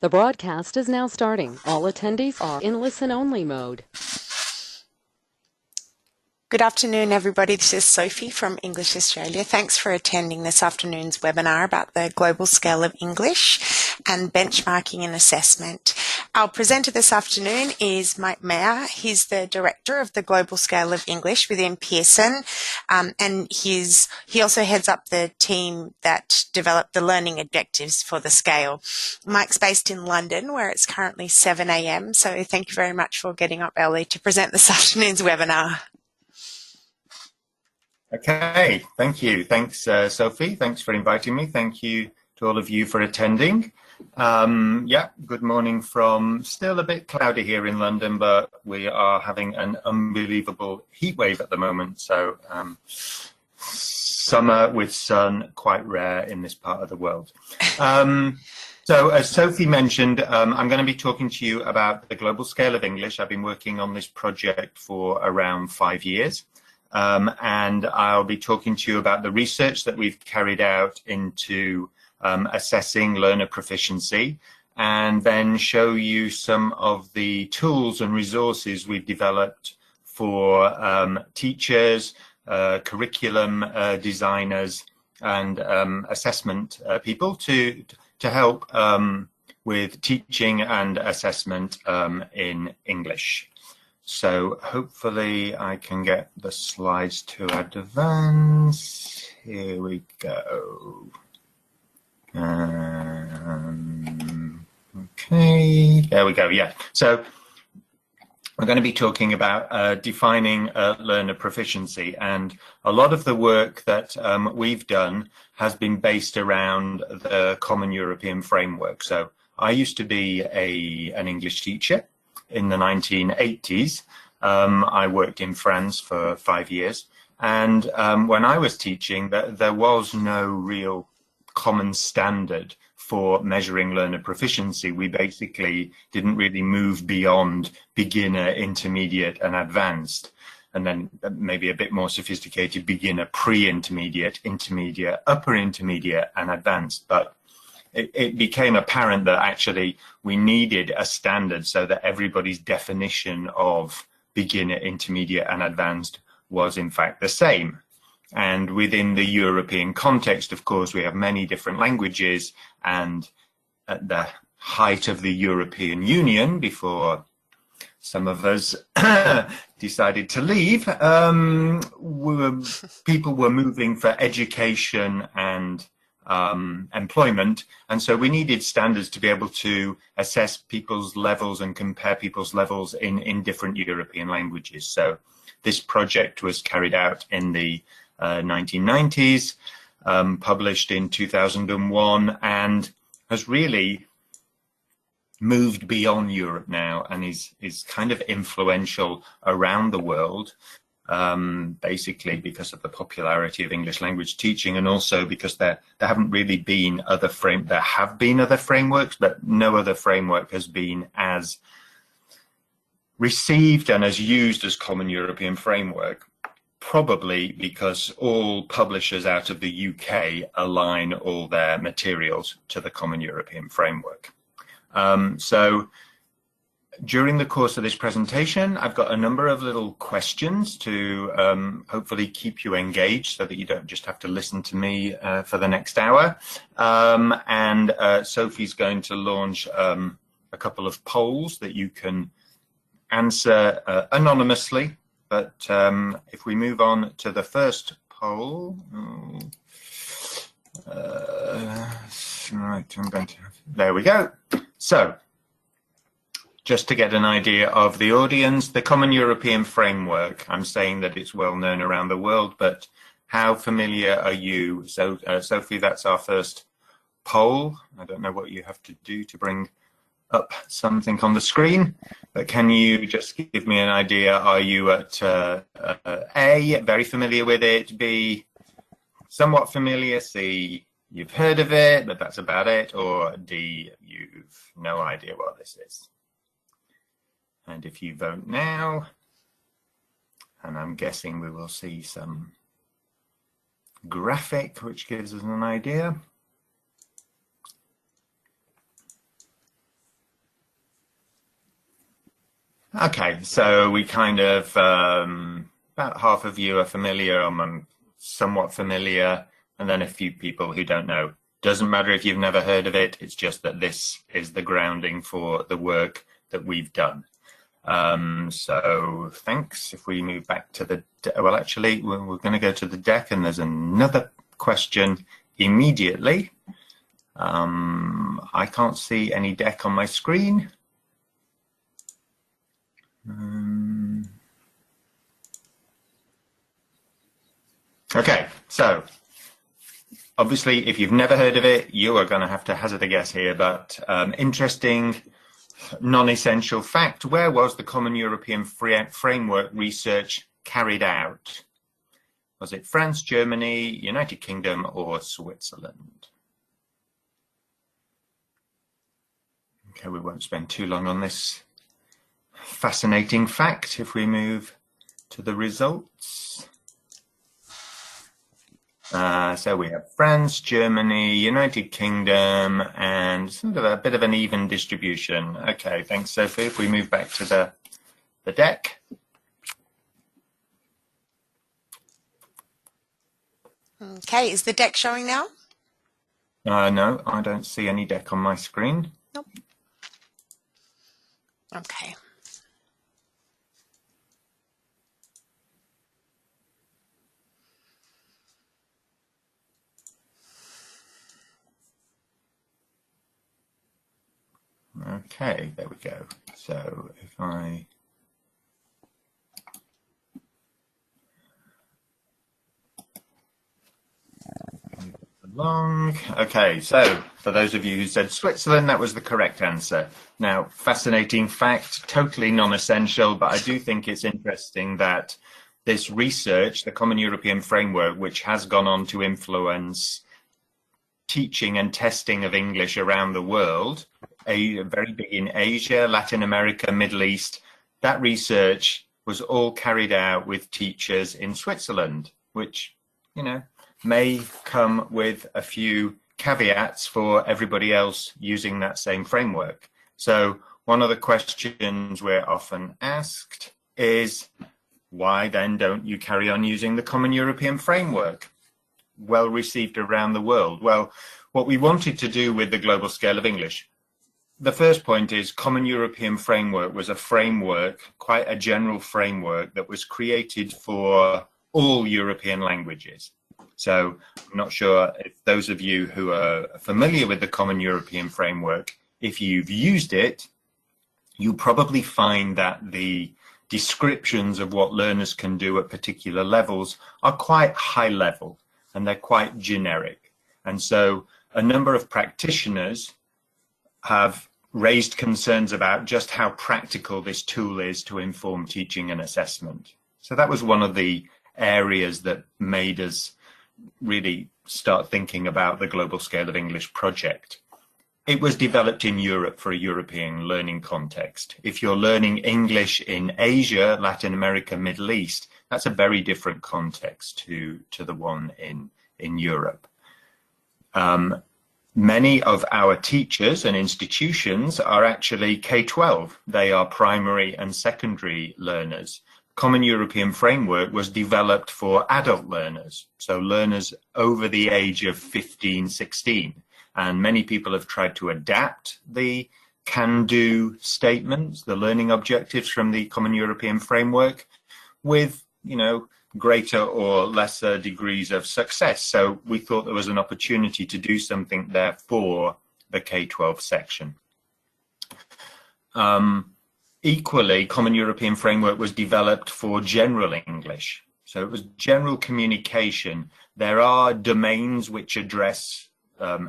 The broadcast is now starting. All attendees are in listen-only mode. Good afternoon, everybody. This is Sophie from English Australia. Thanks for attending this afternoon's webinar about the global scale of English and benchmarking and assessment. Our presenter this afternoon is Mike Mayer. He's the director of the global scale of English within Pearson, and he also heads up the team that developed the learning objectives for the scale. Mike's based in London, where it's currently 7 a.m. So thank you very much for getting up early to present this afternoon's webinar. Okay, thank you. Thanks, Sophie. Thanks for inviting me. Thank you to all of you for attending. Yeah, good morning from still a bit cloudy here in London, but we are having an unbelievable heat wave at the moment. So summer with sun, quite rare in this part of the world. So as Sophie mentioned, I'm going to be talking to you about the global scale of English. I've been working on this project for around 5 years. And I'll be talking to you about the research that we've carried out into assessing learner proficiency, and then show you some of the tools and resources we've developed for teachers, curriculum designers, and assessment people to help with teaching and assessment in English. So hopefully I can get the slides to advance. Here we go. Okay, there we go. Yeah. So we're going to be talking about defining learner proficiency, and a lot of the work that we've done has been based around the Common European Framework. So I used to be an English teacher. In the 1980s, I worked in France for 5 years, and when I was teaching, there was no real common standard for measuring learner proficiency. We basically didn't really move beyond beginner, intermediate, and advanced, and then maybe a bit more sophisticated beginner, pre-intermediate, intermediate, upper intermediate, and advanced. But it became apparent that actually we needed a standard so that everybody's definition of beginner, intermediate, and advanced was in fact the same. And within the European context, of course, we have many different languages, and at the height of the European Union, before some of us decided to leave, people were moving for education and employment, and so we needed standards to be able to assess people's levels and compare people's levels in different European languages. So this project was carried out in the 1990s, published in 2001, and has really moved beyond Europe now, and is kind of influential around the world. Basically because of the popularity of English language teaching, and also because there haven't really been there have been other frameworks, but no other framework has been as received and as used as Common European Framework, probably because all publishers out of the UK align all their materials to the Common European Framework. So during the course of this presentation, I've got a number of little questions to hopefully keep you engaged so that you don't just have to listen to me for the next hour. And Sophie's going to launch a couple of polls that you can answer anonymously. But if we move on to the first poll, right, there we go. So, just to get an idea of the audience, the Common European Framework, I'm saying that it's well known around the world, but how familiar are you? So, Sophie, that's our first poll. I don't know what you have to do to bring up something on the screen, but can you just give me an idea? Are you at A, very familiar with it, B, somewhat familiar, C, you've heard of it, but that's about it, or D, you've no idea what this is? And if you vote now, and I'm guessing we will see some graphic which gives us an idea. Okay, so we kind of, about half of you are familiar, I'm somewhat familiar, and then a few people who don't know. Doesn't matter if you've never heard of it, it's just that this is the grounding for the work that we've done. So thanks. If we move back to the, well, actually, we're going to go to the deck, and there's another question immediately. I can't see any deck on my screen. Okay, so obviously, if you've never heard of it, you are going to have to hazard a guess here, but interesting non-essential fact: where was the Common European Framework research carried out? Was it France, Germany, United Kingdom, or Switzerland? Okay, we won't spend too long on this fascinating fact if we move to the results. So we have France, Germany, United Kingdom, and sort of a bit of an even distribution. Okay, thanks, Sophie. If we move back to the deck. Okay, is the deck showing now? No, I don't see any deck on my screen. Nope. Okay. Okay, there we go. So if I move along. Okay, so for those of you who said Switzerland, that was the correct answer. Now, fascinating fact, totally non-essential, but I do think it's interesting that this research, the Common European Framework, which has gone on to influence teaching and testing of English around the world, very big in Asia, Latin America, Middle East, that research was all carried out with teachers in Switzerland, which, you know, may come with a few caveats for everybody else using that same framework. So one of the questions we're often asked is, why then don't you carry on using the Common European Framework? Well received around the world. Well, what we wanted to do with the Global Scale of English, the first point is Common European Framework was a framework, quite a general framework that was created for all European languages. So I'm not sure if those of you who are familiar with the Common European Framework, if you've used it, you probably find that the descriptions of what learners can do at particular levels are quite high level and they're quite generic. And so a number of practitioners have raised concerns about just how practical this tool is to inform teaching and assessment. So that was one of the areas that made us really start thinking about the Global Scale of English project. It was developed in Europe for a European learning context. If you're learning English in Asia, Latin America, Middle East, that's a very different context to the one in Europe. Many of our teachers and institutions are actually K-12. They are primary and secondary learners. Common European Framework was developed for adult learners, so learners over the age of 15, 16. And many people have tried to adapt the can-do statements, the learning objectives from the Common European Framework with, you know, greater or lesser degrees of success. So we thought there was an opportunity to do something there for the K-12 section. Equally, Common European Framework was developed for general English. So it was general communication. There are domains which address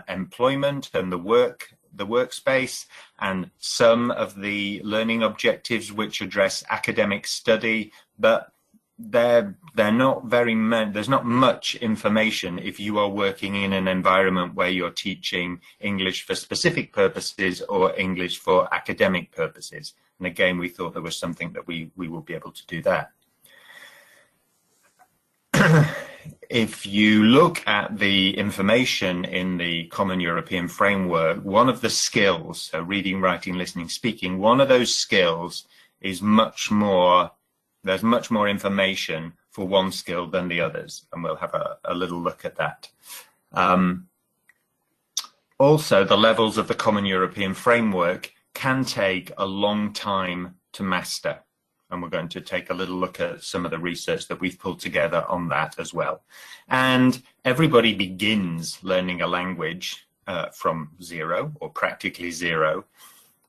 employment and the workspace, and some of the learning objectives which address academic study, but they're not very much, there's not much information if you are working in an environment where you're teaching English for specific purposes or English for academic purposes. And again, we thought there was something that we will be able to do that. If you look at the information in the Common European Framework, one of the skills, so reading, writing, listening, speaking, one of those skills is much more, there's much more information for one skill than the others, and we'll have a little look at that. Also, the levels of the Common European Framework can take a long time to master, and we're going to take a little look at some of the research that we've pulled together on that as well. And everybody begins learning a language from zero, or practically zero,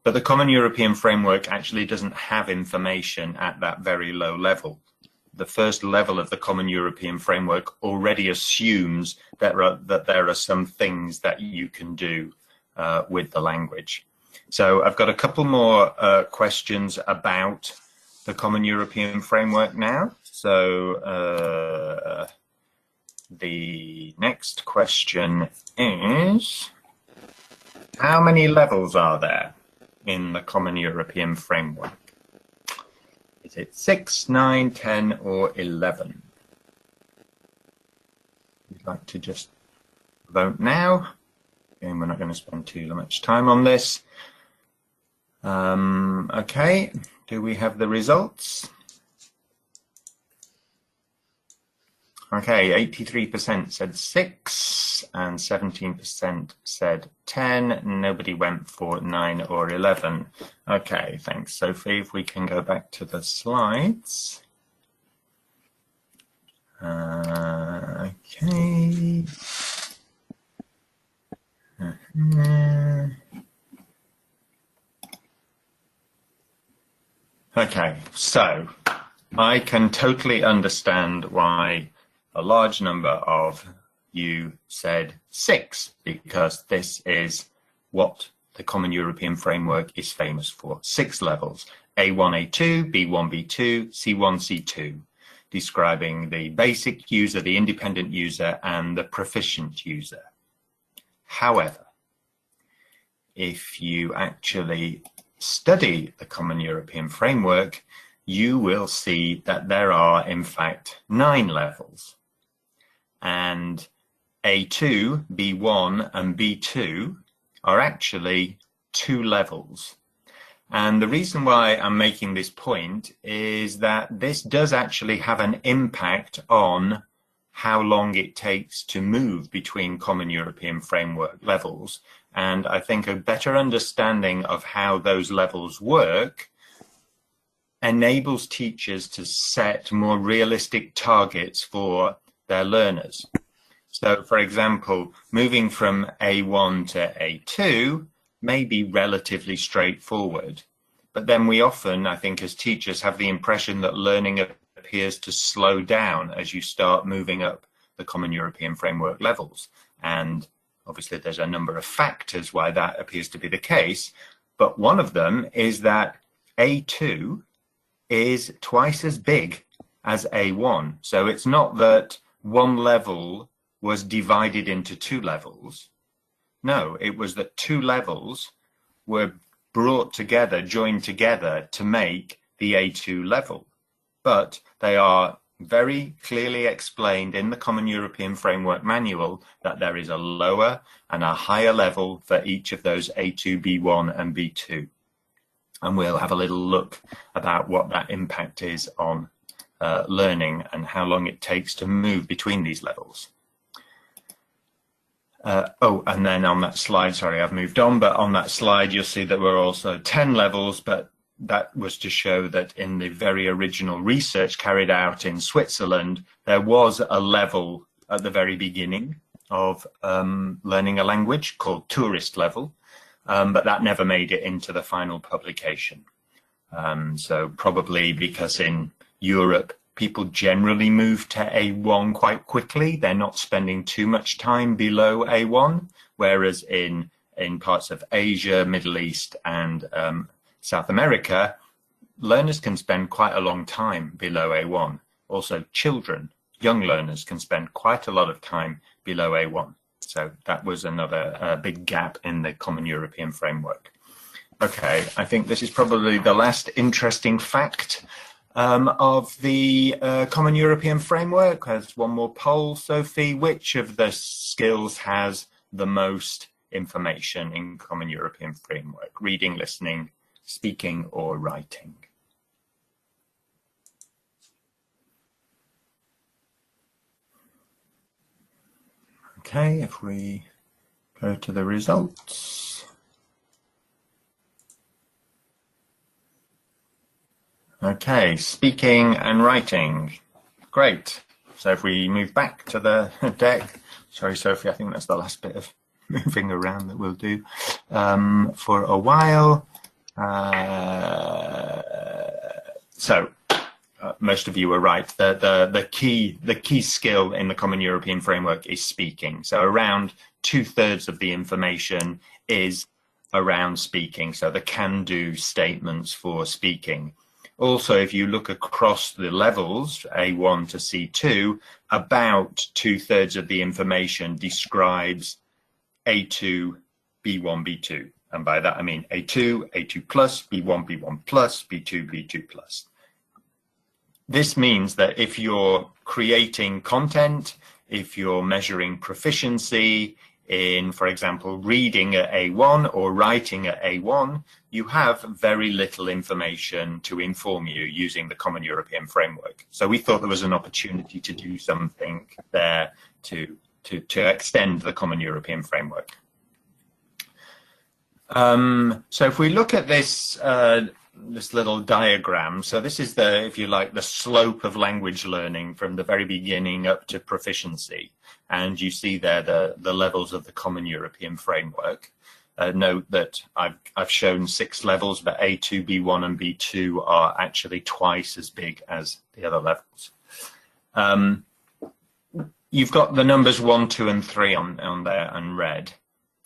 but the Common European Framework actually doesn't have information at that very low level. The first level of the Common European Framework already assumes that there are some things that you can do with the language. So I've got a couple more questions about the Common European Framework now. So the next question is, how many levels are there in the Common European Framework? Is it 6, 9, 10, or 11? You'd like to just vote now. Again, we're not going to spend too much time on this. Okay, do we have the results? Okay, 83% said 6 and 17% said 10. Nobody went for 9 or 11. Okay, thanks, Sophie. If we can go back to the slides. Okay. Okay, so I can totally understand why a large number of you said 6, because this is what the Common European Framework is famous for. 6 levels, A1, A2, B1, B2, C1, C2, describing the basic user, the independent user, and the proficient user. However, if you actually study the Common European Framework, you will see that there are, in fact, 9 levels. And A2, B1, and B2 are actually 2 levels. And the reason why I'm making this point is that this does actually have an impact on how long it takes to move between Common European Framework levels. And I think a better understanding of how those levels work enables teachers to set more realistic targets for their learners. So, for example, moving from A1 to A2 may be relatively straightforward, but then we often, I think, as teachers, have the impression that learning appears to slow down as you start moving up the Common European Framework levels. And obviously there's a number of factors why that appears to be the case, but one of them is that A2 is twice as big as A1. So it's not that one level was divided into 2 levels. No, it was that 2 levels were brought together, joined together to make the A2 level. But they are very clearly explained in the Common European Framework Manual that there is a lower and a higher level for each of those A2, B1 and B2. And we'll have a little look about what that impact is on learning and how long it takes to move between these levels. Oh, and then on that slide, sorry, I've moved on, but on that slide, you'll see that we're also 10 levels, but that was to show that in the very original research carried out in Switzerland, there was a level at the very beginning of learning a language called tourist level, but that never made it into the final publication. So probably because in Europe, people generally move to A1 quite quickly. They're not spending too much time below A1, whereas in parts of Asia, Middle East, and South America, learners can spend quite a long time below A1. Also, children, young learners, can spend quite a lot of time below A1. So that was another big gap in the Common European Framework. Okay, I think this is probably the last interesting fact of the Common European Framework. There's one more poll, Sophie. Which of the skills has the most information in Common European Framework? Reading, listening, speaking, or writing? Okay, if we go to the results. Okay, speaking and writing. Great. So if we move back to the deck, sorry, Sophie, I think that's the last bit of moving around that we'll do for a while. Most of you are right. The key skill in the Common European Framework is speaking. So around 2/3 of the information is around speaking. So the can-do statements for speaking. Also, if you look across the levels, A1 to C2, about 2/3 of the information describes A2, B1, B2. And by that I mean A2, A2 plus, B1, B1 plus, B2, B2 plus. This means that if you're creating content, if you're measuring proficiency in, for example, reading at A1 or writing at A1, you have very little information to inform you using the Common European Framework. So we thought there was an opportunity to do something there to extend the Common European Framework. So if we look at this this little diagram, so this is the, if you like, the slope of language learning from the very beginning up to proficiency, and you see there the levels of the Common European Framework. Note that I've shown 6 levels, but A2, B1 and B2 are actually twice as big as the other levels. You've got the numbers 1, 2 and 3 on there and red.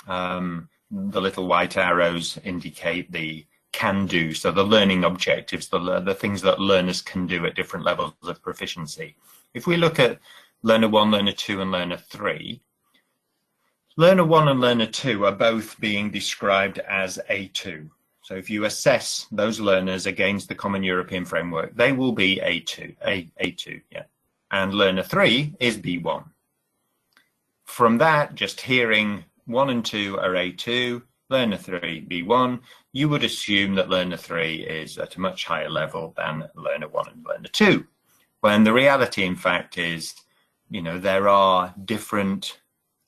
The little white arrows indicate the can do, so the learning objectives, the things that learners can do at different levels of proficiency. If we look at Learner 1, Learner 2 and Learner 3, Learner 1 and Learner 2 are both being described as A2. So if you assess those learners against the Common European Framework, they will be A2, yeah. And Learner 3 is B1. From that, just hearing 1 and 2 are A2, Learner 3, B1, you would assume that Learner 3 is at a much higher level than Learner 1 and Learner 2. When the reality, in fact, is, you know, there are different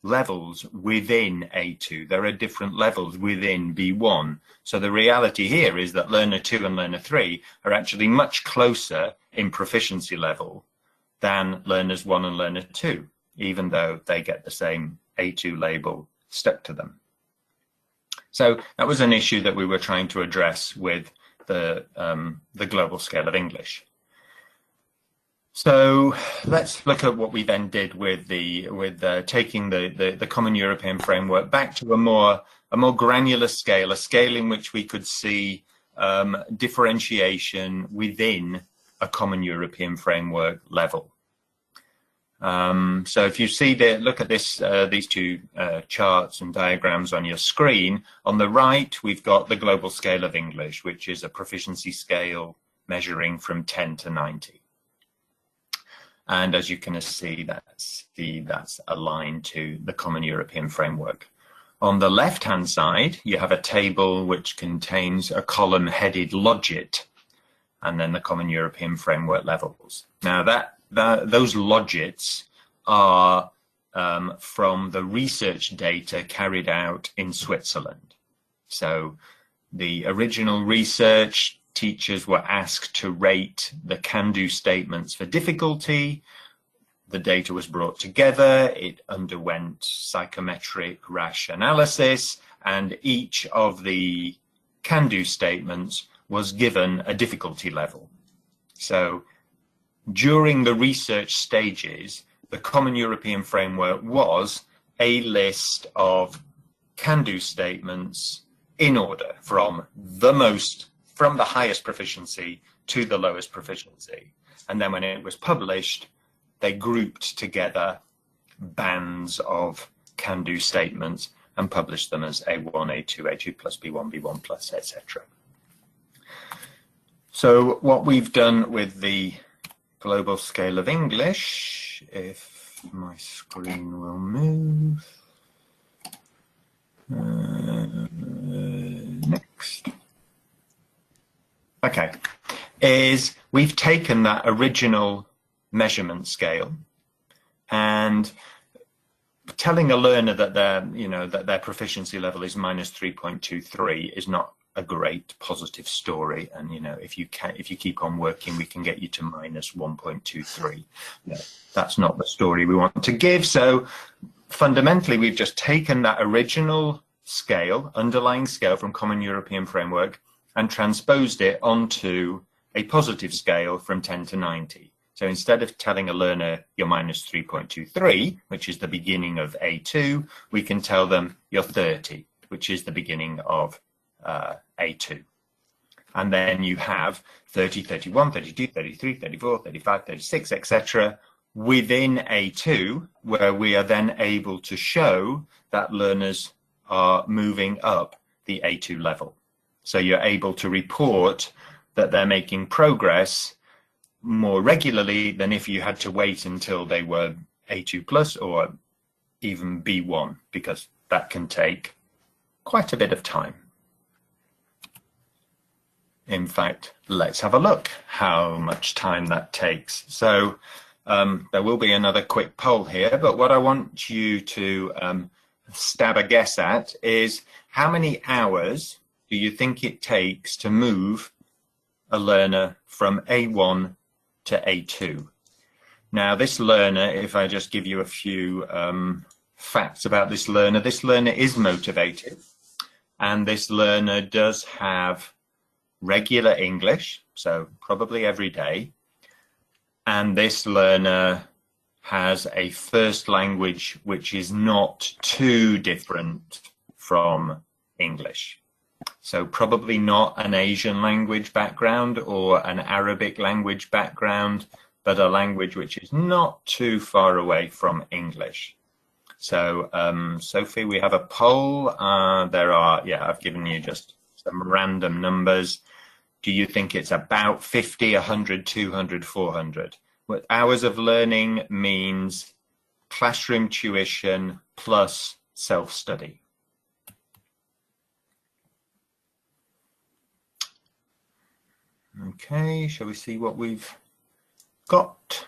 levels within A2. There are different levels within B1. So the reality here is that Learner 2 and Learner 3 are actually much closer in proficiency level than Learners 1 and Learner 2, even though they get the same A2 label stuck to them. So that was an issue that we were trying to address with the global scale of English. So let's look at what we then did with taking the Common European Framework back to a more granular scale, a scale in which we could see differentiation within a Common European Framework level. So if you see look at this, these two charts and diagrams on your screen. On the right, we've got the global scale of English, which is a proficiency scale measuring from 10 to 90. And as you can see, that's aligned to the Common European Framework. On the left-hand side, you have a table which contains a column headed Logit, and then the Common European Framework levels. Now those logits are from the research data carried out in Switzerland. So the original research, teachers were asked to rate the can-do statements for difficulty. The data was brought together, it underwent psychometric rash analysis, and each of the can-do statements was given a difficulty level. So during the research stages, the Common European Framework was a list of can-do statements in order from the highest proficiency to the lowest proficiency. And then when it was published, they grouped together bands of can-do statements and published them as A1, A2, A2 plus, B1, B1 plus, etc. So what we've done with the global scale of English, if my screen will move, next. Okay, is we've taken that original measurement scale and telling a learner that their proficiency level is minus 3.23 is not a great positive story. And if you keep on working, we can get you to minus 1.23. That's not the story we want to give. So fundamentally, we've just taken that original scale, underlying scale from Common European Framework, and transposed it onto a positive scale from 10 to 90. So instead of telling a learner you're minus 3.23, which is the beginning of A2, we can tell them you're 30, which is the beginning of A2. And then you have 30, 31, 32, 33, 34, 35, 36, etc. within A2, where we are then able to show that learners are moving up the A2 level. So you're able to report that they're making progress more regularly than if you had to wait until they were A2 plus or even B1, because that can take quite a bit of time. In fact, let's have a look how much time that takes. So there will be another quick poll here, but what I want you to stab a guess at is how many hours do you think it takes to move a learner from A1 to A2? Now, this learner, if I just give you a few facts about this learner is motivated, and this learner does have regular English, so probably every day, and this learner has a first language which is not too different from English. So probably not an Asian language background or an Arabic language background, but a language which is not too far away from English. So, Sophie, we have a poll. I've given you just some random numbers. Do you think it's about 50, 100, 200, 400? What hours of learning means classroom tuition plus self-study. Okay, shall we see what we've got?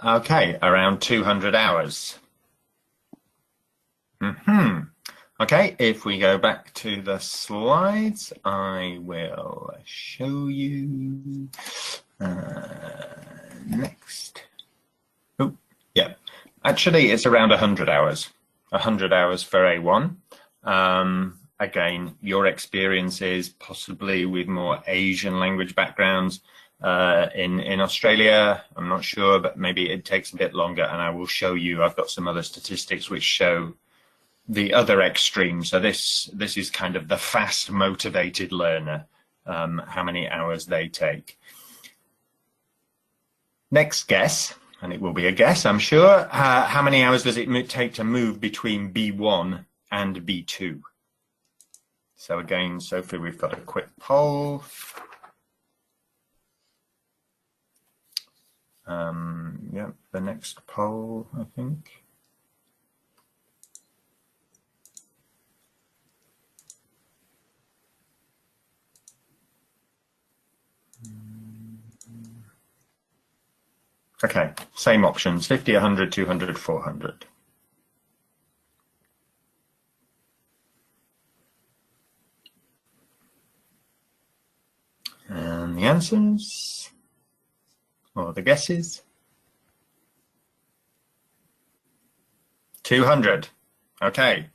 Okay, around 200 hours. Okay, if we go back to the slides, I will show you next. Oh, yeah, actually it's around 100 hours. 100 hours for A1. Again, your experiences possibly with more Asian language backgrounds in Australia, I'm not sure, but maybe it takes a bit longer, and I will show you. I've got some other statistics which show the other extreme. So this is kind of the fast motivated learner, how many hours they take. Next guess, and it will be a guess, I'm sure. How many hours does it take to move between B1 and B2? So again, Sophie, we've got a quick poll. Yeah, the next poll, I think. Okay, same options, 50, 100, 200, 400. And the answers, or the guesses? 200. Okay,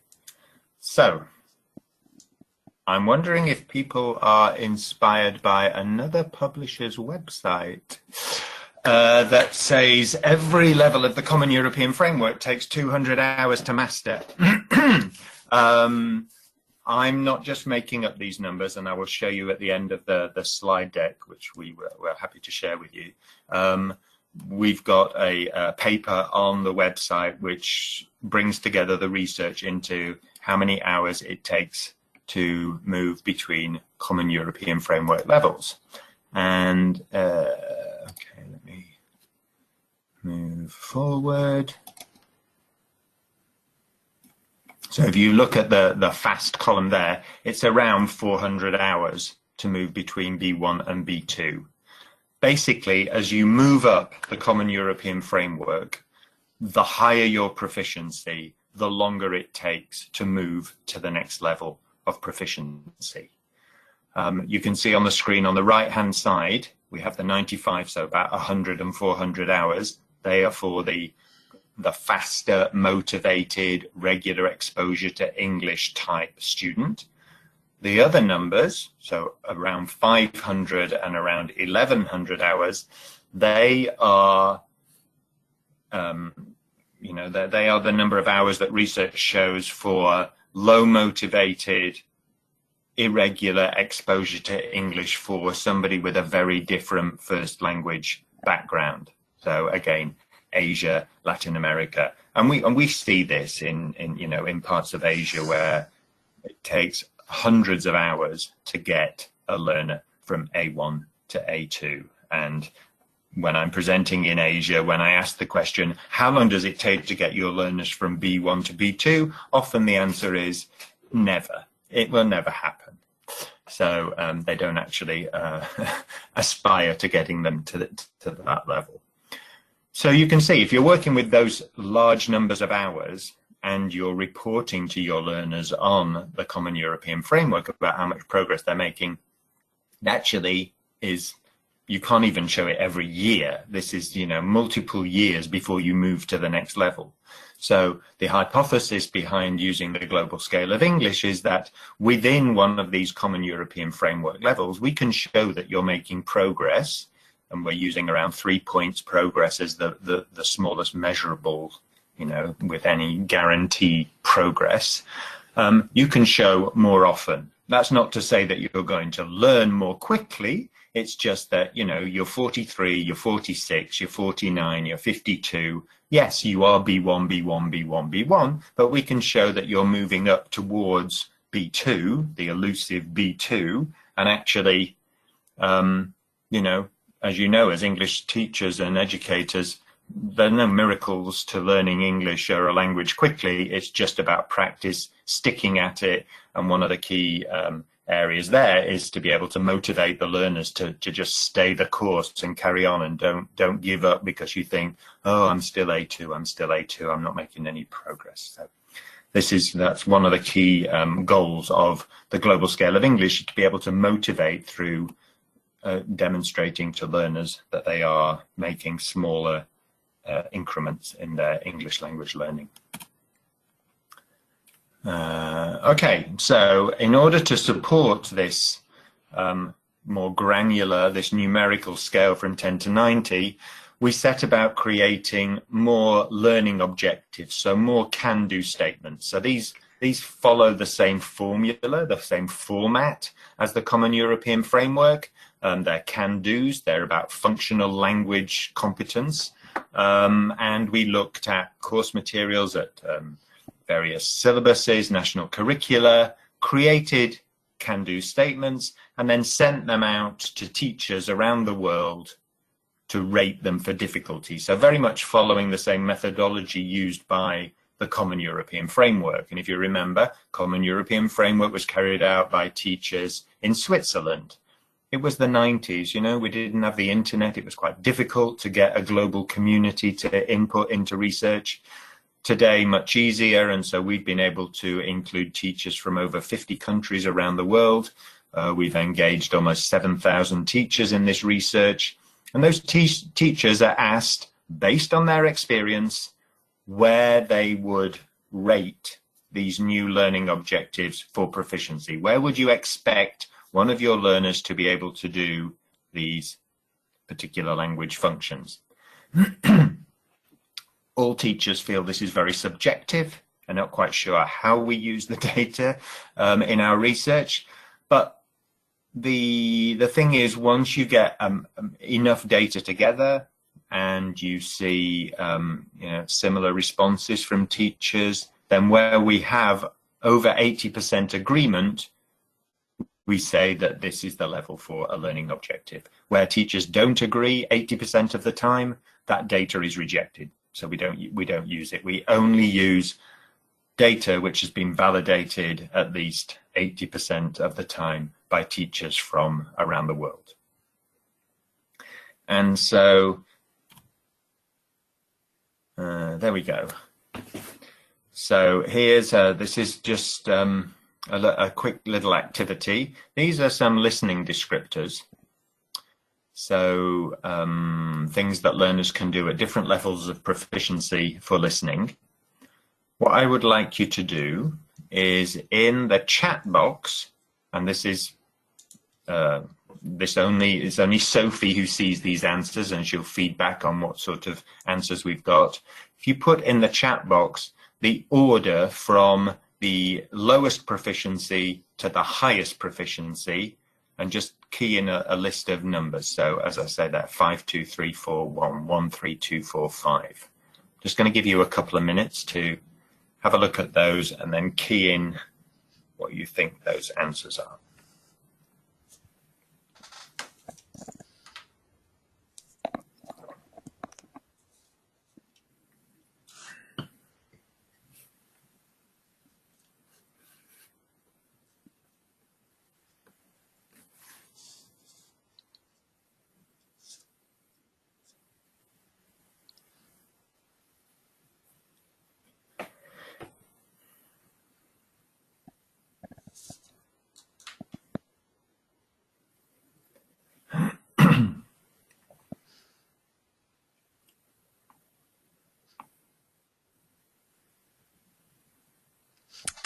so I'm wondering if people are inspired by another publisher's website that says every level of the Common European Framework takes 200 hours to master. I'm not just making up these numbers, and I will show you at the end of the slide deck, which we're happy to share with you. We've got a paper on the website which brings together the research into how many hours it takes to move between Common European Framework levels. And okay, let me move forward. So if you look at the fast column there, it's around 400 hours to move between B1 and B2. Basically, as you move up the Common European Framework, the higher your proficiency, the longer it takes to move to the next level of proficiency. You can see on the screen on the right-hand side, we have the 95, so about 100 and 400 hours. They are for the faster, motivated, regular exposure to English type student. The other numbers, so around 500 and around 1100 hours, they are, you know, they are the number of hours that research shows for low motivated, irregular exposure to English for somebody with a very different first language background. So again, Asia, Latin America, and we see this in you know, in parts of Asia where it takes hundreds of hours to get a learner from A1 to A2. And when I'm presenting in Asia, when I ask the question, how long does it take to get your learners from B1 to B2? Often the answer is never. It will never happen. So they don't actually aspire to getting them to that level. So you can see if you're working with those large numbers of hours and you're reporting to your learners on the Common European Framework about how much progress they're making, it actually is, you can't even show it every year. This is, you know, multiple years before you move to the next level. So the hypothesis behind using the global scale of English is that within one of these Common European Framework levels, we can show that you're making progress, and we're using around 3 points progress as the smallest measurable, you know, with any guaranteed progress. You can show more often. That's not to say that you're going to learn more quickly. It's just that, you know, you're 43, you're 46, you're 49, you're 52. Yes, you are B1, B1, B1, B1, but we can show that you're moving up towards B2, the elusive B2, and actually, you know, as you know, as English teachers and educators, there are no miracles to learning English or a language quickly. It's just about practice, sticking at it, and one of the key areas there is to be able to motivate the learners to just stay the course and carry on, and don't give up because you think, oh, I'm still A2, I'm still A2, I'm not making any progress. So that's one of the key goals of the global scale of English, to be able to motivate through demonstrating to learners that they are making smaller increments in their English language learning. Okay, so in order to support this more granular, this numerical scale from 10 to 90, we set about creating more learning objectives, so more can-do statements. So these follow the same formula, the same format as the Common European Framework. They're can-dos, they're about functional language competence. And we looked at course materials at various syllabuses, national curricula, created can-do statements, and then sent them out to teachers around the world to rate them for difficulty. So very much following the same methodology used by the Common European Framework. And if you remember, Common European Framework was carried out by teachers in Switzerland. It was the 90s, you know, we didn't have the internet. It was quite difficult to get a global community to input into research. Today, much easier, and so we've been able to include teachers from over 50 countries around the world. We've engaged almost 7,000 teachers in this research, and those teachers are asked, based on their experience, where they would rate these new learning objectives for proficiency. Where would you expect one of your learners to be able to do these particular language functions? All teachers feel this is very subjective. I'm not quite sure how we use the data in our research, but the thing is, once you get enough data together and you see you know, similar responses from teachers, then where we have over 80% agreement, we say that this is the level for a learning objective. Where teachers don't agree 80% of the time, that data is rejected. So we don't use it. We only use data which has been validated at least 80% of the time by teachers from around the world. And so There we go. So here's, this is just a quick little activity. These are some listening descriptors. So things that learners can do at different levels of proficiency for listening. What I would like you to do is in the chat box, and this is it's only Sophie who sees these answers, and she'll feed back on what sort of answers we've got. If you put in the chat box the order from the lowest proficiency to the highest proficiency, and just key in a list of numbers. So as I said, that 5, 2, 3, 4, 1, 1, 3, 2, 4, 5. Just going to give you a couple of minutes to have a look at those and then key in what you think those answers are.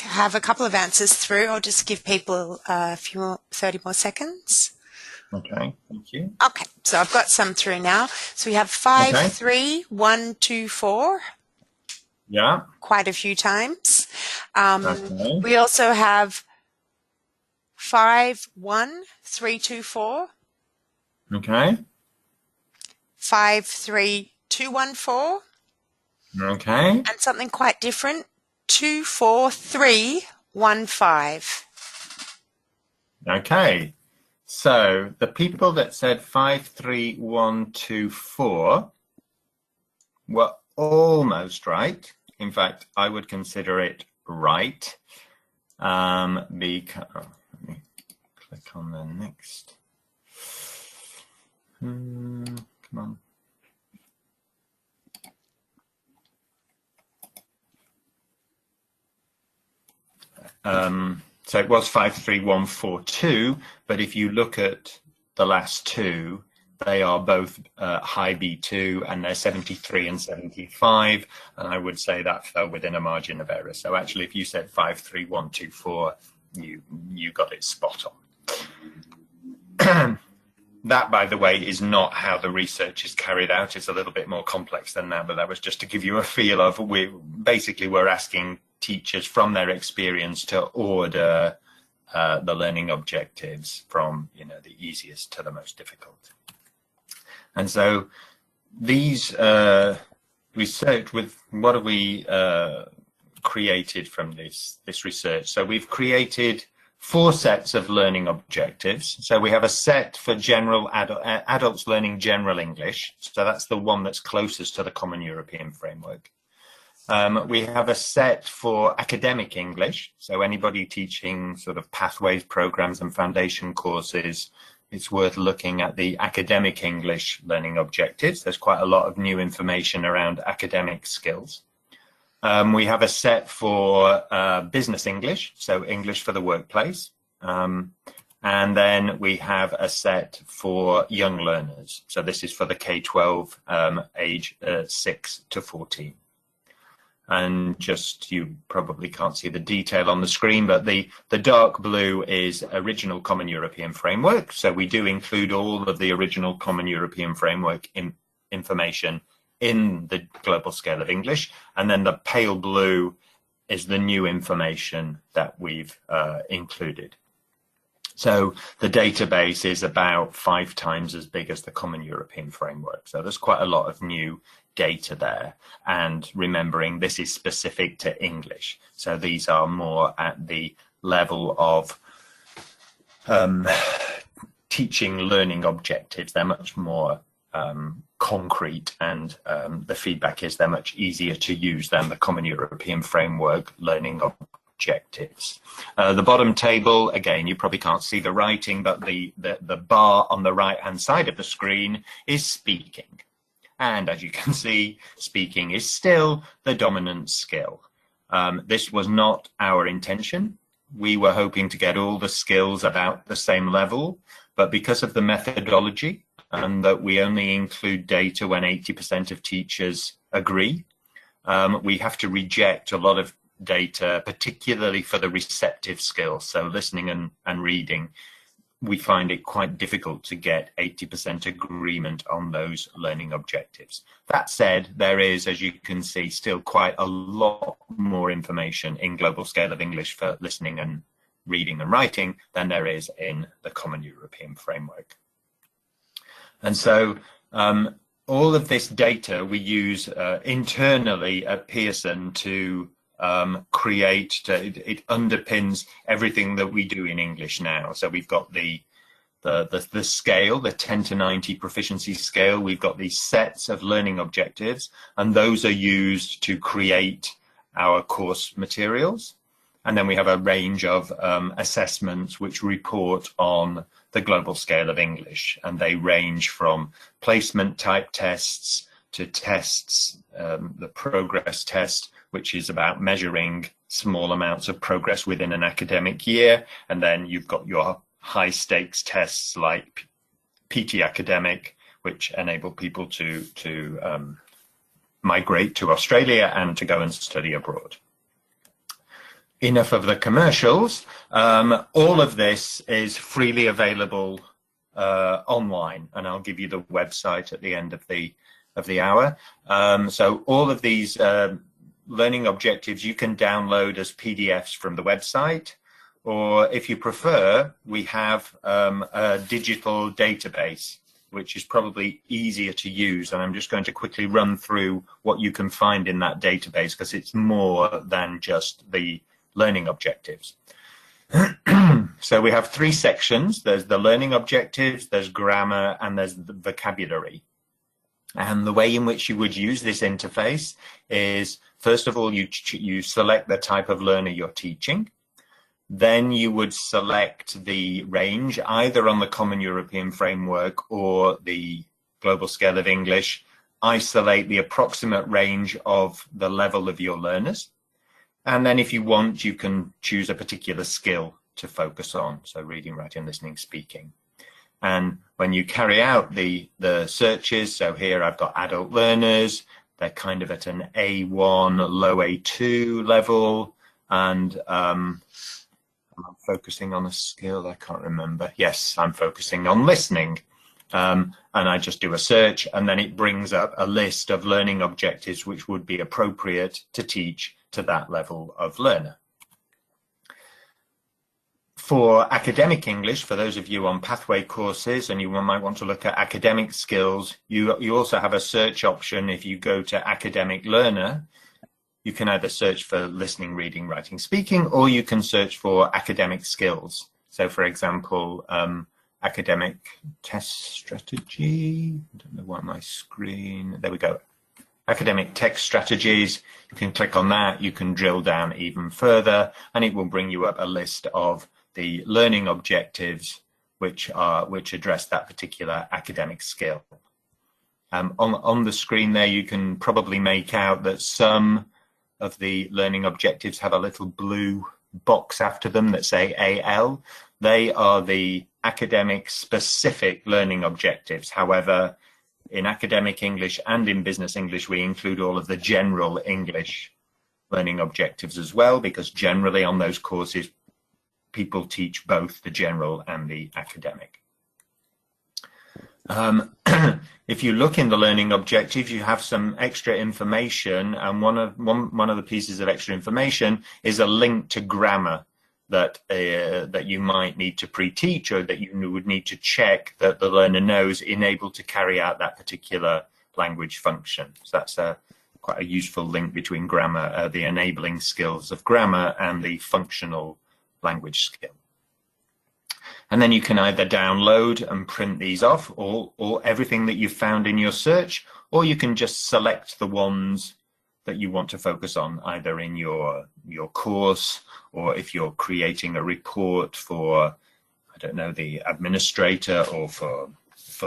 I have a couple of answers through. I'll just give people a few more, 30 more seconds. Okay, thank you. Okay, so I've got some through now. So we have 5, 3, 1, 2, 4. Yeah. Quite a few times. Okay. We also have 5, 1, 3, 2, 4. Okay. 5, 3, 2, 1, 4. Okay. And something quite different. 2, 4, 3, 1, 5. Okay. So the people that said 5, 3, 1, 2, 4 were almost right. In fact, I would consider it right. Because, let me click on the next. Come on. So it was 5, 3, 1, 4, 2, but if you look at the last two, they are both high B2 and they're 73 and 75, and I would say that fell within a margin of error. So actually, if you said 5, 3, 1, 2, 4, you got it spot on. That, by the way, is not how the research is carried out. It's a little bit more complex than that, but that was just to give you a feel of, we're asking teachers from their experience to order the learning objectives from, the easiest to the most difficult. And so these research, what have we created from this research? So we've created 4 sets of learning objectives. So we have a set for general adults learning general English. So that's the one that's closest to the Common European Framework. We have a set for academic English. So anybody teaching sort of pathways, programs and foundation courses, it's worth looking at the academic English learning objectives. There's quite a lot of new information around academic skills. We have a set for business English, so English for the workplace. And then we have a set for young learners. So this is for the K-12 age 6 to 14. And just, you probably can't see the detail on the screen, but the dark blue is original Common European Framework. So we do include all of the original Common European Framework information in the global scale of English. And then the pale blue is the new information that we've included. So the database is about 5 times as big as the Common European Framework. So there's quite a lot of new data there. And remembering this is specific to English. So these are more at the level of teaching learning objectives. They're much more concrete, and the feedback is they're much easier to use than the Common European Framework learning objectives. The bottom table, again, you probably can't see the writing, but the bar on the right hand side of the screen is speaking. And as you can see, speaking is still the dominant skill. This was not our intention. We were hoping to get all the skills about the same level, but because of the methodology and that we only include data when 80% of teachers agree, we have to reject a lot of data, particularly for the receptive skills, so listening and reading. We find it quite difficult to get 80% agreement on those learning objectives. That said, there is, as you can see, still quite a lot more information in Global Scale of English for listening and reading and writing than there is in the Common European Framework. And so all of this data we use internally at Pearson to it underpins everything that we do in English now. So we've got the scale, the 10 to 90 proficiency scale. We've got these sets of learning objectives, and those are used to create our course materials. And then we have a range of assessments which report on the global scale of English, and they range from placement type tests to tests, the progress test, which is about measuring small amounts of progress within an academic year. And then you've got your high stakes tests like PT Academic, which enable people to migrate to Australia and to go and study abroad. Enough of the commercials. All of this is freely available online, and I'll give you the website at the end of the hour. So all of these learning objectives you can download as PDFs from the website, or if you prefer, we have a digital database, which is probably easier to use. And I'm just going to quickly run through what you can find in that database, because it's more than just the learning objectives. So we have three sections. There's the learning objectives, there's grammar, and there's the vocabulary. And the way in which you would use this interface is, first of all, you select the type of learner you're teaching. Then you would select the range, either on the Common European Framework or the Global Scale of English. Isolate the approximate range of the level of your learners. And then if you want, you can choose a particular skill to focus on. So reading, writing, listening, speaking. And when you carry out the searches, so here I've got adult learners, they're kind of at an A1, low A2 level, and I'm focusing on a skill, I can't remember. Yes, I'm focusing on listening. And I just do a search, and then it brings up a list of learning objectives which would be appropriate to teach to that level of learner. For academic English, for those of you on pathway courses and you might want to look at academic skills, you also have a search option. If you go to academic learner, you can either search for listening, reading, writing, speaking, or you can search for academic skills. So for example, academic test strategy, I don't know why my screen, there we go. Academic text strategies, you can click on that, you can drill down even further, and it will bring you up a list of the learning objectives which address that particular academic skill. On the screen there, you can probably make out that some of the learning objectives have a little blue box after them that say AL. They are the academic specific learning objectives. However, in academic English and in business English, we include all of the general English learning objectives as well, because generally on those courses, people teach both the general and the academic. If you look in the learning objectives, you have some extra information, and one of the pieces of extra information is a link to grammar that you might need to pre-teach, or that you would need to check that the learner knows in able to carry out that particular language function. So that's quite a useful link between grammar, the enabling skills of grammar, and the functional language skill. And then you can either download and print these off, or everything that you've found in your search, or you can just select the ones that you want to focus on, either in your course, or if you're creating a report for, I don't know, the administrator, or for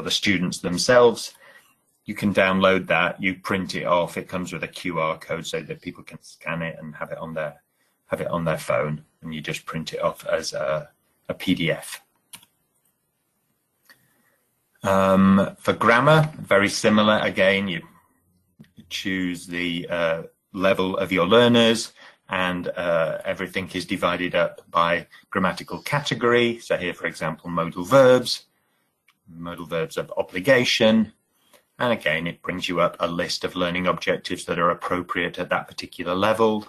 the students themselves. you can download that, you print it off, it comes with a QR code so that people can scan it and have it on their phone, and you just print it off as a PDF. For grammar, very similar. Again, you choose the level of your learners, and everything is divided up by grammatical category. So here, for example, modal verbs of obligation. And again, it brings you up a list of learning objectives that are appropriate at that particular level.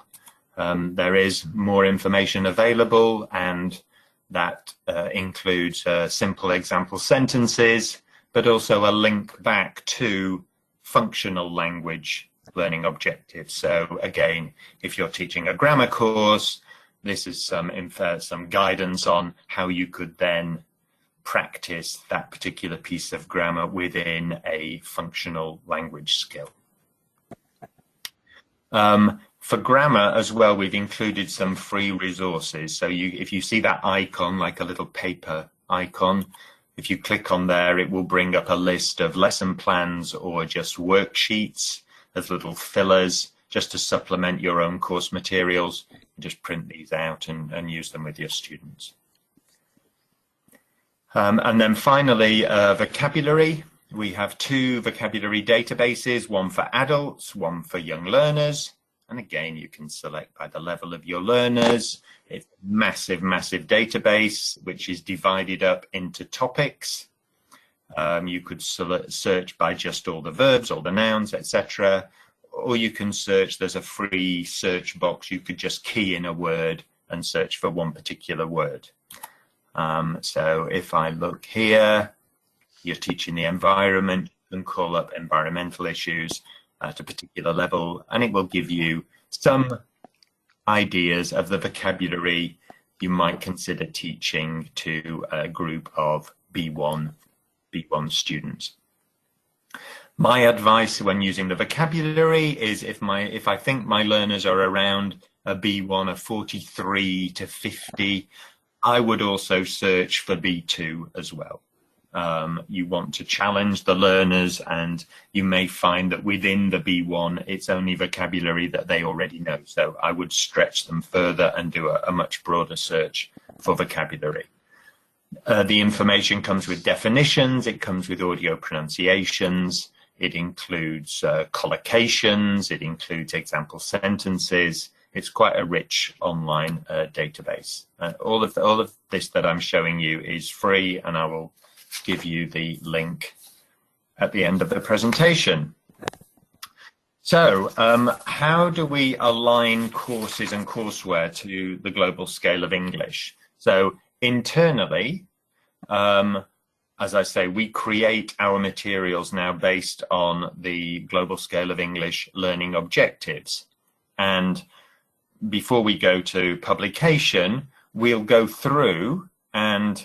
There is more information available, and that includes simple example sentences, but also a link back to functional language learning objectives. So again, if you're teaching a grammar course, this is some guidance on how you could then practice that particular piece of grammar within a functional language skill. For grammar as well, we've included some free resources. So if you see that icon, like a little paper icon, if you click on there, it will bring up a list of lesson plans or just worksheets as little fillers, just to supplement your own course materials. Just print these out and use them with your students. And then finally, vocabulary. We have 2 vocabulary databases, one for adults, one for young learners. And again, you can select by the level of your learners. It's a massive, massive database, which is divided up into topics. You could search by just all the verbs, all the nouns, etc. Or you can search, there's a free search box. You could just key in a word and search for one particular word. So if I look here, you're teaching the environment, you can call up environmental issues at a particular level, and it will give you some ideas of the vocabulary you might consider teaching to a group of B1 students. My advice when using the vocabulary is if I think my learners are around a B1 of 43 to 50, I would also search for B2 as well. You want to challenge the learners, and you may find that within the B1, it's only vocabulary that they already know. So I would stretch them further and do a much broader search for vocabulary. The information comes with definitions, it comes with audio pronunciations, it includes collocations, it includes example sentences. It's quite a rich online database. All of this that I'm showing you is free, and I will give you the link at the end of the presentation. So how do we align courses and courseware to the global scale of English? So internally, as I say, we create our materials now based on the global scale of English learning objectives. And before we go to publication, we'll go through and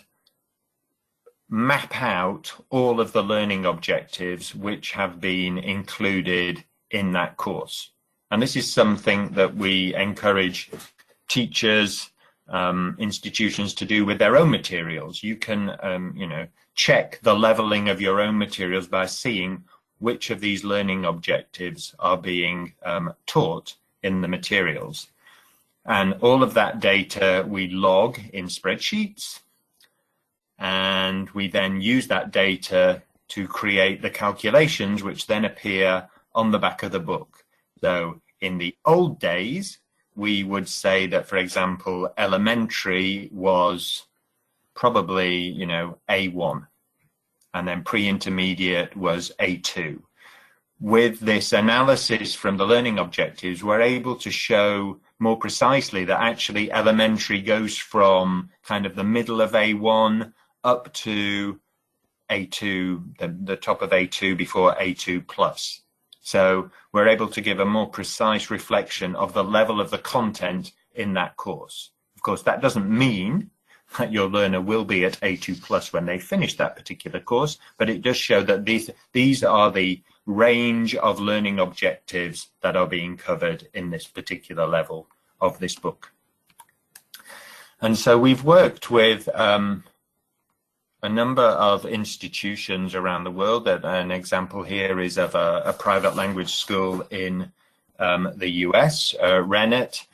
map out all of the learning objectives which have been included in that course. And this is something that we encourage teachers, institutions to do with their own materials. You can, check the leveling of your own materials by seeing which of these learning objectives are being taught in the materials. And all of that data we log in spreadsheets, and we then use that data to create the calculations which then appear on the back of the book. So in the old days, we would say that, for example, elementary was probably, A1, and then pre-intermediate was A2. With this analysis from the learning objectives, we're able to show more precisely that actually elementary goes from kind of the middle of A1 up to A2, the top of A2 before A2 plus. So we're able to give a more precise reflection of the level of the content in that course. Of course, that doesn't mean that your learner will be at A2 plus when they finish that particular course, but it does show that these are the range of learning objectives that are being covered in this particular level of this book. And so we've worked with a number of institutions around the world. An example here is of a private language school in the US, Rennet,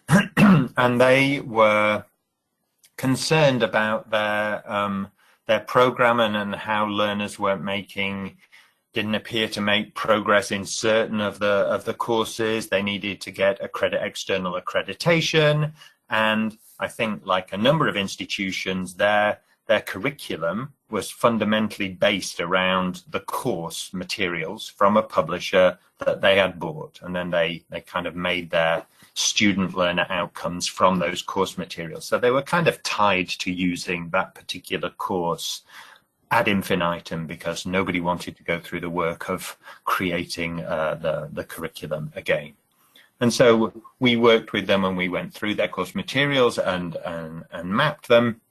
and they were concerned about their program and how learners didn't appear to make progress in certain of the courses. They needed to get external accreditation, and I think, like a number of institutions, their curriculum was fundamentally based around the course materials from a publisher that they had bought, and then they kind of made their student learner outcomes from those course materials. So they were kind of tied to using that particular course ad infinitum, because nobody wanted to go through the work of creating the curriculum again. And so we worked with them and we went through their course materials and mapped them.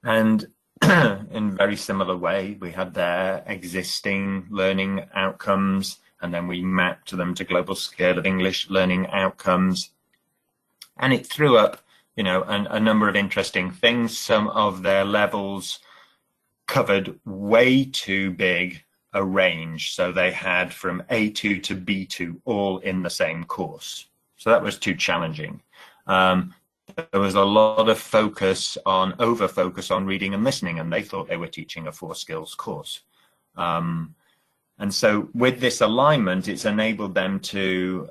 And in a very similar way, we had their existing learning outcomes, and then we mapped them to global scale of English learning outcomes. And it threw up, a number of interesting things. Some of their levels covered way too big a range. So they had from A2 to B2 all in the same course. So that was too challenging. There was a lot of over focus on reading and listening, and they thought they were teaching a 4 skills course. And so with this alignment, it's enabled them to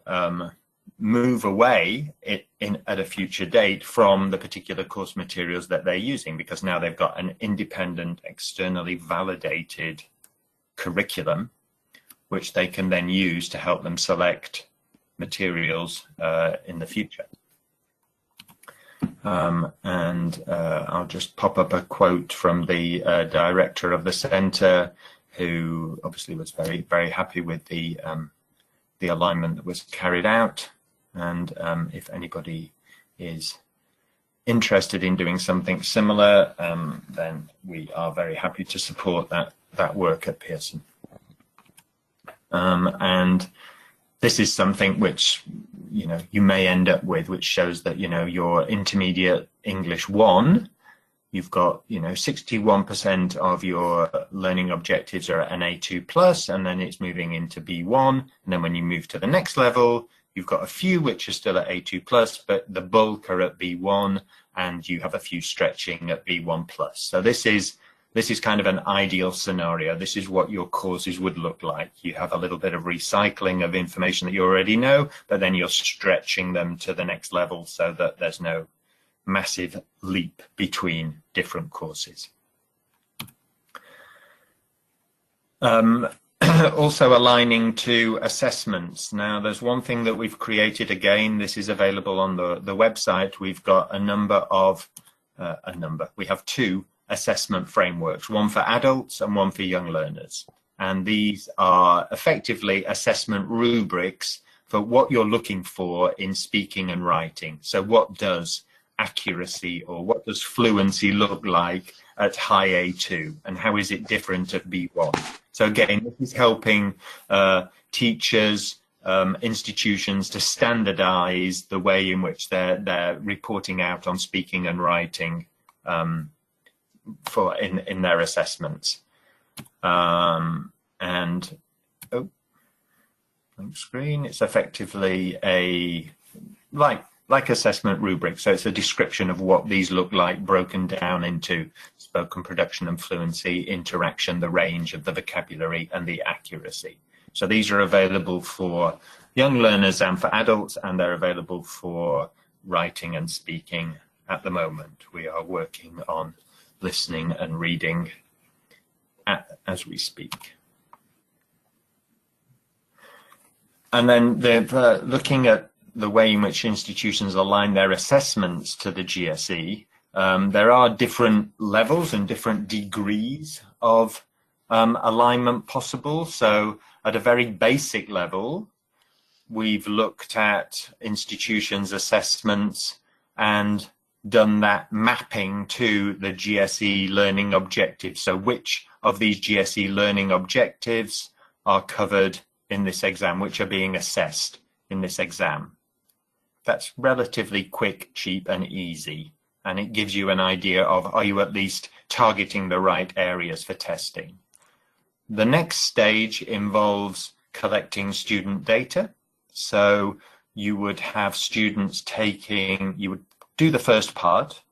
move away at a future date from the particular course materials that they're using, because now they've got an independent, externally validated curriculum, which they can then use to help them select materials in the future. I'll just pop up a quote from the director of the centre, who obviously was very, very happy with the alignment that was carried out. And if anybody is interested in doing something similar, then we are very happy to support that work at Pearson. And this is something which you may end up with, which shows that your intermediate English 1, you've got 61% of your learning objectives are an A2 plus, and then it's moving into B1, and then when you move to the next level, you've got a few which are still at A2 plus, but the bulk are at B1, and you have a few stretching at B1 plus. So this is kind of an ideal scenario. This is what your courses would look like. You have a little bit of recycling of information that you already know, but then you're stretching them to the next level so that there's no massive leap between different courses. Also aligning to assessments. Now, there's one thing that we've created. Again, this is available on the website. We've got we have 2 assessment frameworks, one for adults and one for young learners. And these are effectively assessment rubrics for what you're looking for in speaking and writing. So what does accuracy or what does fluency look like at high A2, and how is it different at B1? So again, this is helping teachers, institutions to standardize the way in which they're reporting out on speaking and writing in their assessments. And blank screen, it's effectively like assessment rubric. So it's a description of what these look like, broken down into spoken production and fluency, interaction, the range of the vocabulary, and the accuracy. So these are available for young learners and for adults, and they're available for writing and speaking at the moment. We are working on listening and reading as we speak. And then they're looking at the way in which institutions align their assessments to the GSE. There are different levels and different degrees of alignment possible. So at a very basic level, we've looked at institutions' assessments and done that mapping to the GSE learning objectives. So which of these GSE learning objectives are covered in this exam, which are being assessed in this exam? That's relatively quick, cheap, and easy. and it gives you an idea of, are you at least targeting the right areas for testing? The next stage involves collecting student data. So you would have students you would do the first part,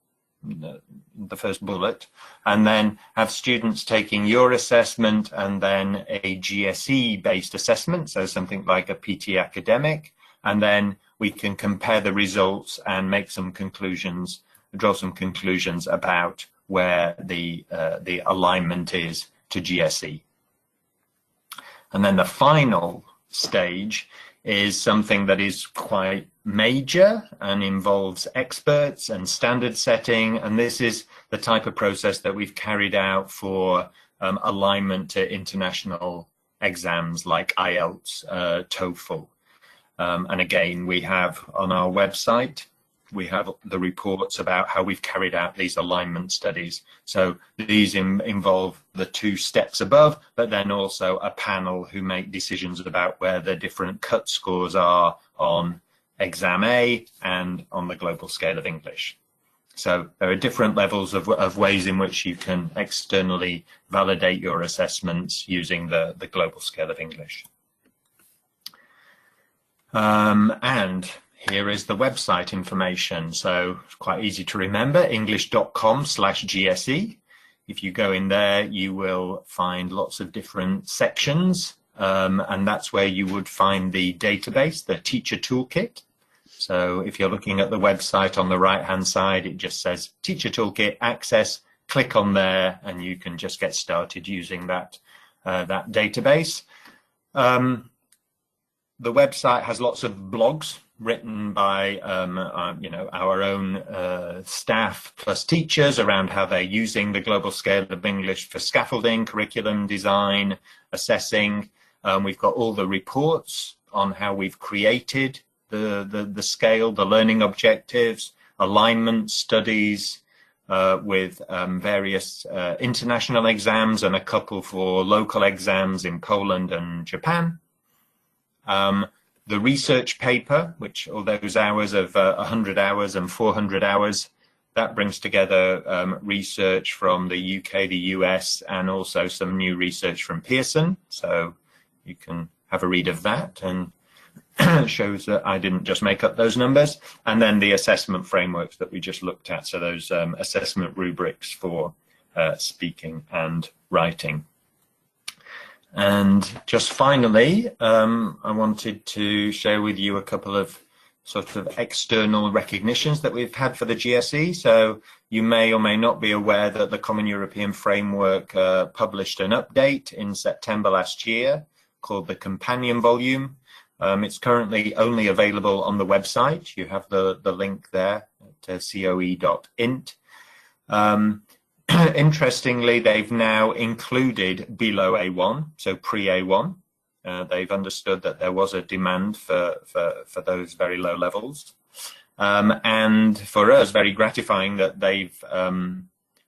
the first bullet, and then have students taking your assessment and then a GSE based assessment, so something like a PT academic, and then we can compare the results and make some conclusions, draw some conclusions about where the alignment is to GSE. And then the final stage is something that is quite major and involves experts and standard setting. And this is the type of process that we've carried out for alignment to international exams like IELTS, TOEFL. And again, we have on our website, we have the reports about how we've carried out these alignment studies. So these involve the 2 steps above, but then also a panel who make decisions about where the different cut scores are on exam A and on the global scale of English. So there are different levels of ways in which you can externally validate your assessments using the global scale of English. And here is the website information. So it's quite easy to remember, english.com/GSE. If you go in there, you will find lots of different sections. And that's where you would find the database, the teacher toolkit. So if you're looking at the website on the right-hand side, it just says teacher toolkit access, click on there, and you can just get started using that database. The website has lots of blogs written by our own staff plus teachers around how they're using the global scale of English for scaffolding, curriculum design, assessing. We've got all the reports on how we've created the scale, the learning objectives, alignment studies with various international exams and a couple for local exams in Poland and Japan. The research paper, which all those hours of 100 hours and 400 hours, that brings together research from the UK, the US, and also some new research from Pearson. So you can have a read of that, and shows that I didn't just make up those numbers. And then the assessment frameworks that we just looked at. So those assessment rubrics for speaking and writing. And just finally, I wanted to share with you a couple of sort of external recognitions that we've had for the GSE. So you may or may not be aware that the Common European Framework published an update in September last year called the Companion Volume. It's currently only available on the website. You have the link there to coe.int. Interestingly, they've now included below A1, so pre-A1. They've understood that there was a demand for those very low levels. And for us, very gratifying that they've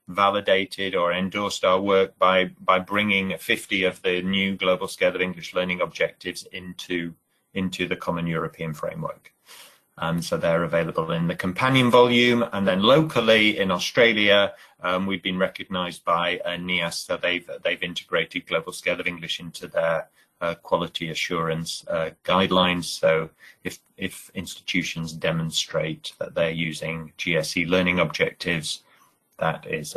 validated or endorsed our work by bringing 50 of the new global scale of English learning objectives into the Common European Framework. So they're available in the companion volume, and then locally in Australia, we've been recognised by NIAS, so they've integrated global scale of English into their quality assurance guidelines. So if institutions demonstrate that they're using GSE learning objectives, that is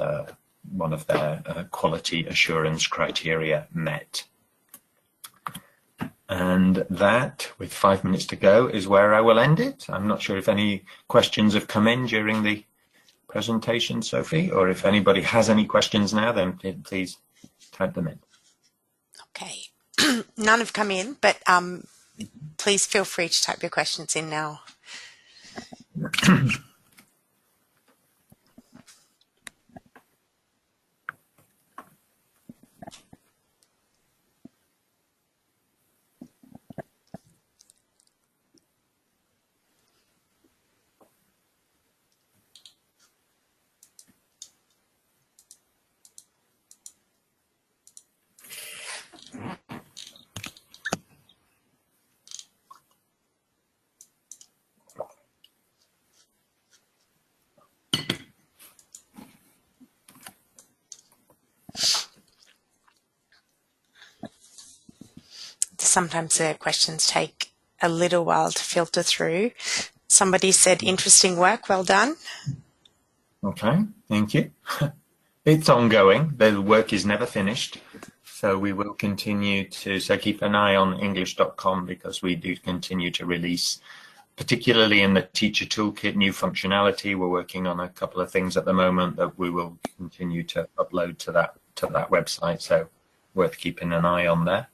one of their quality assurance criteria met. And that, with 5 minutes to go, is where I will end it. I'm not sure if any questions have come in during the presentation, Sophie, or if anybody has any questions now, then please type them in. Okay. None have come in, but please feel free to type your questions in now. sometimes the questions take a little while to filter through. Somebody said, interesting work, well done. Okay, thank you. It's ongoing. The work is never finished. So we will continue to, so keep an eye on english.com, because we do continue to release, particularly in the teacher toolkit, new functionality. We're working on a couple of things at the moment that we will continue to upload to that website. So worth keeping an eye on there.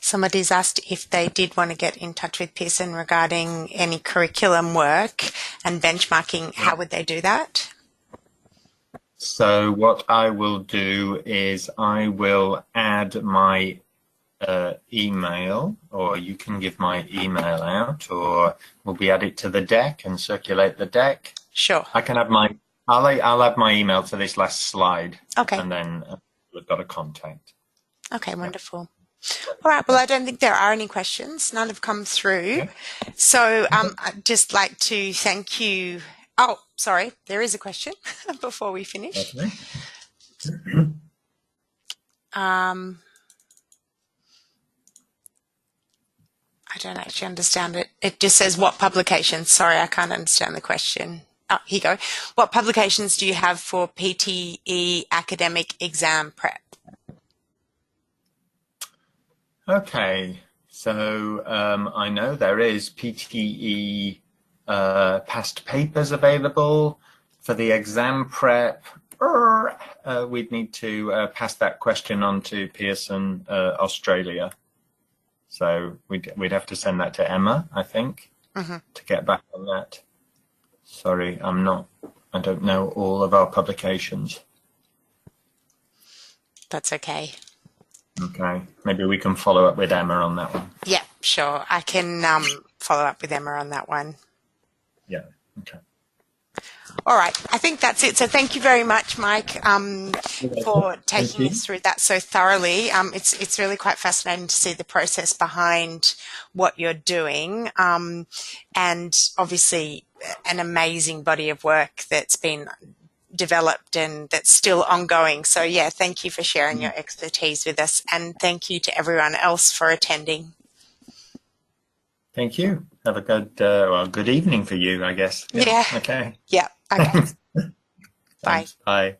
Somebody's asked if they did want to get in touch with Pearson regarding any curriculum work and benchmarking. How would they do that? So what I will do is I will add my email, or you can give my email out, or will we add it to the deck and circulate the deck? Sure. I can add I'll add my email to this last slide. Okay. And then we've got a contact. Okay, wonderful. All right, well, I don't think there are any questions. None have come through. So I'd just like to thank you. Oh, sorry, there is a question before we finish. Okay. I don't actually understand it. It just says what publications. Sorry, I can't understand the question. Oh, here you go. What publications do you have for PTE academic exam prep? Okay, so I know there is PTE past papers available for the exam prep. We'd need to pass that question on to Pearson Australia. So we'd have to send that to Emma, I think, to get back on that. Sorry, I don't know all of our publications. That's okay. Okay, maybe we can follow up with Emma on that one. Yeah, sure. I can follow up with Emma on that one. Yeah, okay. All right, I think that's it. So thank you very much, Mike, for taking us through that so thoroughly. It's really quite fascinating to see the process behind what you're doing, and obviously an amazing body of work that's been developed and that's still ongoing. So yeah, thank you for sharing your expertise with us, and thank you to everyone else for attending. Thank you. Have a good evening for you, I guess. Yeah. Okay. Yeah. Okay. Bye. Thanks. Bye.